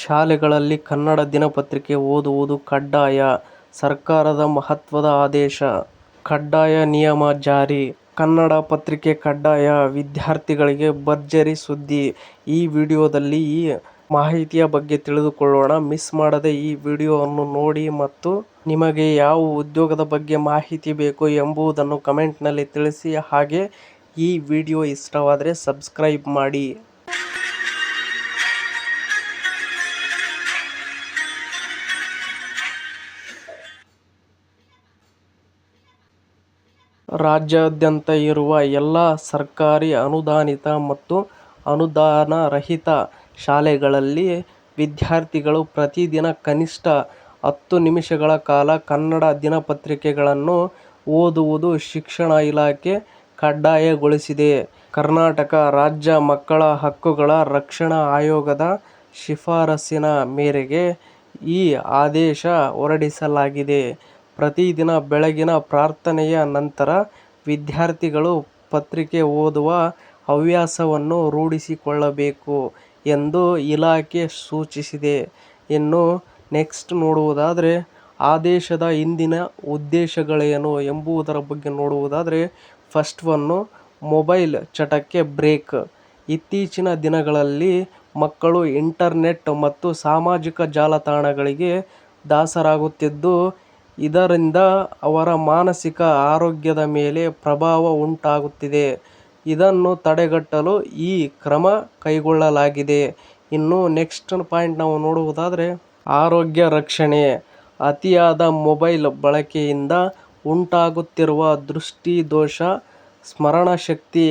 ಶಾಲೆಗಳಲ್ಲಿ ಕನ್ನಡ ದಿನಪತ್ರಿಕೆ ಓದುವುದು ಕಡ್ಡಾಯ. ಸರ್ಕಾರದ ಮಹತ್ವದ ಆದೇಶ. ಕಡ್ಡಾಯ ನಿಯಮ ಜಾರಿ. ಕನ್ನಡ ಪತ್ರಿಕೆ ಕಡ್ಡಾಯ. ವಿದ್ಯಾರ್ಥಿಗಳಿಗೆ ಭರ್ಜರಿ ಸುದ್ದಿ. ಈ ವಿಡಿಯೋದಲ್ಲಿ ಈ ಮಾಹಿತಿಯ ಬಗ್ಗೆ ತಿಳಿದುಕೊಳ್ಳೋಣ. ಮಿಸ್ ಮಾಡದೆ ಈ ವಿಡಿಯೋವನ್ನು ನೋಡಿ ಮತ್ತು ನಿಮಗೆ ಯಾವ ಉದ್ಯೋಗದ ಬಗ್ಗೆ ಮಾಹಿತಿ ಬೇಕು ಎಂಬುದನ್ನು ಕಮೆಂಟ್ನಲ್ಲಿ ತಿಳಿಸಿ. ಹಾಗೆ ಈ ವಿಡಿಯೋ ಇಷ್ಟವಾದರೆ ಸಬ್ಸ್ಕ್ರೈಬ್ ಮಾಡಿ. ರಾಜ್ಯಾದ್ಯಂತ ಇರುವ ಎಲ್ಲ ಸರ್ಕಾರಿ ಅನುದಾನಿತ ಮತ್ತು ಅನುದಾನ ರಹಿತ ಶಾಲೆಗಳಲ್ಲಿ ವಿದ್ಯಾರ್ಥಿಗಳು ಪ್ರತಿದಿನ ಕನಿಷ್ಠ 10 ನಿಮಿಷಗಳ ಕಾಲ ಕನ್ನಡ ದಿನಪತ್ರಿಕೆಗಳನ್ನು ಓದುವುದು ಶಿಕ್ಷಣ ಇಲಾಖೆ ಕಡ್ಡಾಯಗೊಳಿಸಿದೆ. ಕರ್ನಾಟಕ ರಾಜ್ಯ ಮಕ್ಕಳ ಹಕ್ಕುಗಳ ರಕ್ಷಣಾ ಆಯೋಗದ ಶಿಫಾರಸಿನ ಮೇರೆಗೆ ಈ ಆದೇಶ ಹೊರಡಿಸಲಾಗಿದೆ. ಪ್ರತಿದಿನ ಬೆಳಗಿನ ಪ್ರಾರ್ಥನೆಯ ನಂತರ ವಿದ್ಯಾರ್ಥಿಗಳು ಪತ್ರಿಕೆ ಓದುವ ಹವ್ಯಾಸವನ್ನು ರೂಢಿಸಿಕೊಳ್ಳಬೇಕು ಎಂದು ಇಲಾಖೆ ಸೂಚಿಸಿದೆ. ಇನ್ನು ನೆಕ್ಸ್ಟ್ ನೋಡುವುದಾದರೆ ಆದೇಶದ ಹಿಂದಿನ ಉದ್ದೇಶಗಳೇನು ಎಂಬುದರ ಬಗ್ಗೆ ನೋಡುವುದಾದರೆ, ಫಸ್ಟ್ ಒನ್ನು ಮೊಬೈಲ್ ಚಟಕ್ಕೆ ಬ್ರೇಕ್. ಇತ್ತೀಚಿನ ದಿನಗಳಲ್ಲಿ ಮಕ್ಕಳು ಇಂಟರ್ನೆಟ್ ಮತ್ತು ಸಾಮಾಜಿಕ ಜಾಲತಾಣಗಳಿಗೆ ದಾಸರಾಗುತ್ತಿದ್ದು, ಇದರಿಂದ ಅವರ ಮಾನಸಿಕ ಆರೋಗ್ಯದ ಮೇಲೆ ಪ್ರಭಾವ ಉಂಟಾಗುತ್ತಿದೆ. ಇದನ್ನು ತಡೆಗಟ್ಟಲು ಈ ಕ್ರಮ ಕೈಗೊಳ್ಳಲಾಗಿದೆ. ಇನ್ನು ನೆಕ್ಸ್ಟ್ ಪಾಯಿಂಟ್ ನಾವು ನೋಡುವುದಾದರೆ ಆರೋಗ್ಯ ರಕ್ಷಣೆ. ಅತಿಯಾದ ಮೊಬೈಲ್ ಬಳಕೆಯಿಂದ ಉಂಟಾಗುತ್ತಿರುವ ದೃಷ್ಟಿದೋಷ, ಸ್ಮರಣಶಕ್ತಿ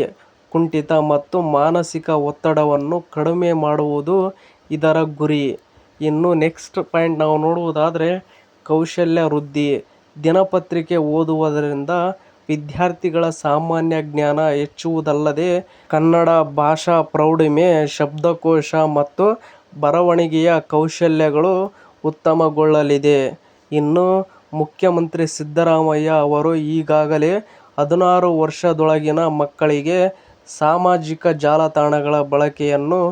ಕುಂಠಿತ ಮತ್ತು ಮಾನಸಿಕ ಒತ್ತಡವನ್ನು ಕಡಿಮೆ ಮಾಡುವುದು ಇದರ ಗುರಿ. ಇನ್ನು ನೆಕ್ಸ್ಟ್ ಪಾಯಿಂಟ್ ನಾವು ನೋಡುವುದಾದರೆ ಕೌಶಲ್ಯ ವೃದ್ಧಿ. ದಿನಪತ್ರಿಕೆ ಓದುವುದರಿಂದ ವಿದ್ಯಾರ್ಥಿಗಳ ಸಾಮಾನ್ಯ ಜ್ಞಾನ ಹೆಚ್ಚುವುದಲ್ಲದೆ ಕನ್ನಡ ಭಾಷಾ ಪ್ರೌಢಿಮೆ, ಶಬ್ದಕೋಶ ಮತ್ತು ಬರವಣಿಗೆಯ ಕೌಶಲ್ಯಗಳು ಉತ್ತಮಗೊಳ್ಳಲಿದೆ. ಇನ್ನು ಮುಖ್ಯಮಂತ್ರಿ ಸಿದ್ದರಾಮಯ್ಯ ಅವರು ಈಗಾಗಲೇ 16 ವರ್ಷದೊಳಗಿನ ಮಕ್ಕಳಿಗೆ ಸಾಮಾಜಿಕ ಜಾಲತಾಣಗಳ ಬಳಕೆಯನ್ನು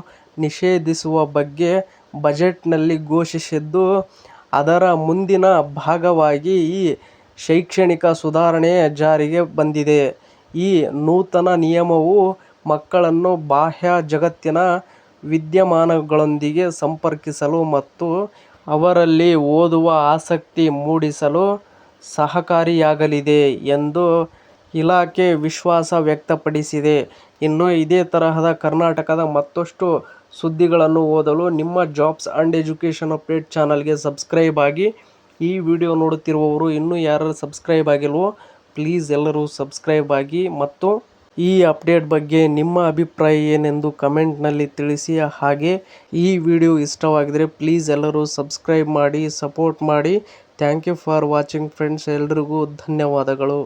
ನಿಷೇಧಿಸುವ ಬಗ್ಗೆ ಬಜೆಟ್ನಲ್ಲಿ ಘೋಷಿಸಿದ್ದು, ಅದರ ಮುಂದಿನ ಭಾಗವಾಗಿ ಈ ಶೈಕ್ಷಣಿಕ ಸುಧಾರಣೆ ಜಾರಿಗೆ ಬಂದಿದೆ. ಈ ನೂತನ ನಿಯಮವು ಮಕ್ಕಳನ್ನು ಬಾಹ್ಯ ಜಗತ್ತಿನ ವಿದ್ಯಮಾನಗಳೊಂದಿಗೆ ಸಂಪರ್ಕಿಸಲು ಮತ್ತು ಅವರಲ್ಲಿ ಓದುವ ಆಸಕ್ತಿ ಮೂಡಿಸಲು ಸಹಕಾರಿಯಾಗಲಿದೆ ಎಂದು ಇಲಾಖೆ ವಿಶ್ವಾಸ ವ್ಯಕ್ತಪಡಿಸಿದೆ. ಇನ್ನು ಇದೇ ತರಹದ ಕರ್ನಾಟಕದ ಮತ್ತಷ್ಟು ಸುದ್ದಿಗಳನ್ನು ಓದಲು ನಿಮ್ಮ ಜಾಬ್ಸ್ ಆ್ಯಂಡ್ ಎಜುಕೇಷನ್ ಅಪ್ಡೇಟ್ ಚಾನಲ್ಗೆ ಸಬ್ಸ್ಕ್ರೈಬ್ ಆಗಿ. ಈ ವಿಡಿಯೋ ನೋಡುತ್ತಿರುವವರು ಇನ್ನೂ ಯಾರು ಸಬ್ಸ್ಕ್ರೈಬ್ ಆಗಿಲ್ವೋ ಪ್ಲೀಸ್ ಎಲ್ಲರೂ ಸಬ್ಸ್ಕ್ರೈಬ್ ಆಗಿ ಮತ್ತು ಈ ಅಪ್ಡೇಟ್ ಬಗ್ಗೆ ನಿಮ್ಮ ಅಭಿಪ್ರಾಯ ಏನೆಂದು ಕಮೆಂಟ್ನಲ್ಲಿ ತಿಳಿಸಿ. ಹಾಗೆ ಈ ವಿಡಿಯೋ ಇಷ್ಟವಾಗಿದ್ದರೆ ಪ್ಲೀಸ್ ಎಲ್ಲರೂ ಸಬ್ಸ್ಕ್ರೈಬ್ ಮಾಡಿ, ಸಪೋರ್ಟ್ ಮಾಡಿ. Thank you for watching friends. ಎಲ್ರಿಗೂ ಧನ್ಯವಾದಗಳು.